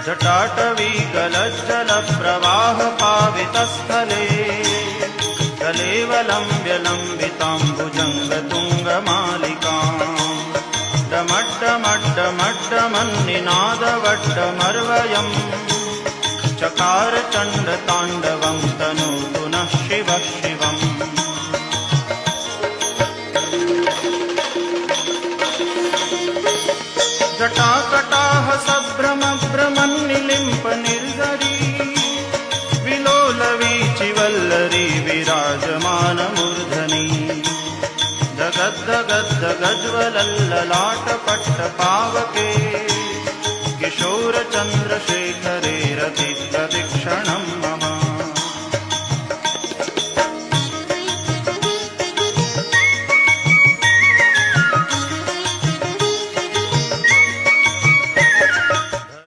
जटाटवीकलज्जलप्रवाहपावितस्थले कलेवलम्ब्य लम्बिताम्बुजङ्गतुङ्गमालिकाम् डमड्डमड्डमड्डमन्निनादवड्डमर्वयम् चकार चण्डताण्डवं तनोतु नः शिवः शिवम्। जटाकटाह सभ्रमभ्रमन्निलिम्प निर्झरी विलोलवीचिवल्लरी विराजमानमूर्धनि जगद्दगद्दगज्ज्वलल्ललाटपट्टपावके किशोरचन्द्रशेखर